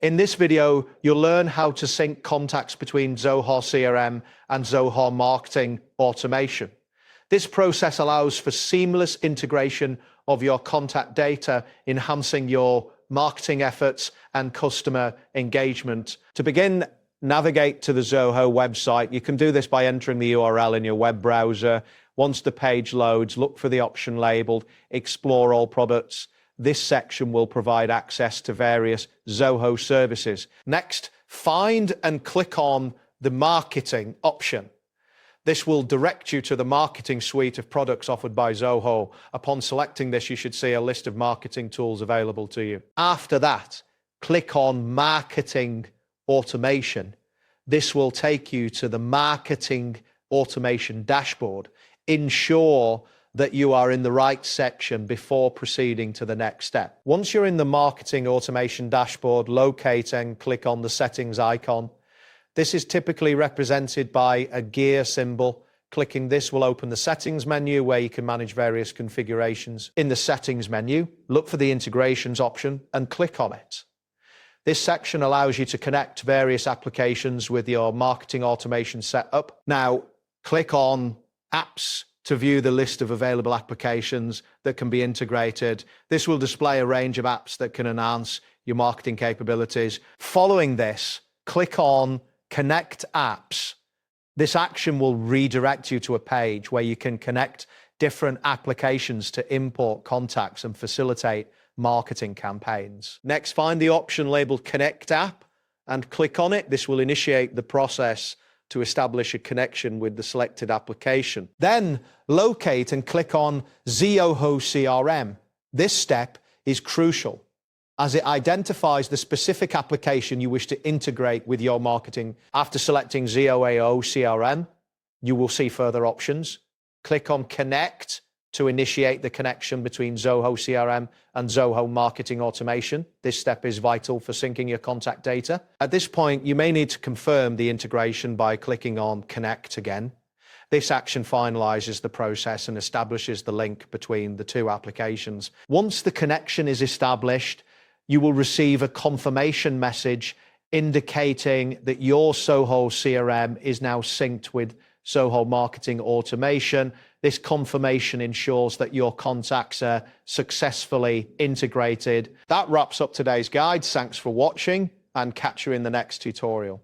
In this video, you'll learn how to sync contacts between Zoho CRM and Zoho Marketing Automation. This process allows for seamless integration of your contact data, enhancing your marketing efforts and customer engagement. To begin, navigate to the Zoho website. You can do this by entering the URL in your web browser. Once the page loads, look for the option labeled Explore All Products. This section will provide access to various Zoho services. Next, find and click on the Marketing option. This will direct you to the marketing suite of products offered by Zoho. Upon selecting this, you should see a list of marketing tools available to you. After that, click on Marketing Automation. This will take you to the Marketing Automation dashboard. Ensure that you are in the right section before proceeding to the next step. Once you're in the Marketing Automation dashboard, locate and click on the Settings icon. This is typically represented by a gear symbol. Clicking this will open the Settings menu where you can manage various configurations. In the Settings menu, look for the Integrations option and click on it. This section allows you to connect various applications with your marketing automation setup. Now, click on Apps to view the list of available applications that can be integrated. This will display a range of apps that can enhance your marketing capabilities. Following this, click on Connect Apps. This action will redirect you to a page where you can connect different applications to import contacts and facilitate marketing campaigns. Next, find the option labeled Connect App and click on it. This will initiate the process to establish a connection with the selected application. Then locate and click on Zoho CRM. This step is crucial as it identifies the specific application you wish to integrate with your marketing. After selecting Zoho CRM, you will see further options. Click on Connect to initiate the connection between Zoho CRM and Zoho Marketing Automation. This step is vital for syncing your contact data. At this point, you may need to confirm the integration by clicking on Connect again. This action finalizes the process and establishes the link between the two applications. Once the connection is established, you will receive a confirmation message indicating that your Zoho CRM is now synced with Zoho Marketing Automation. This confirmation ensures that your contacts are successfully integrated. That wraps up today's guide. Thanks for watching and catch you in the next tutorial.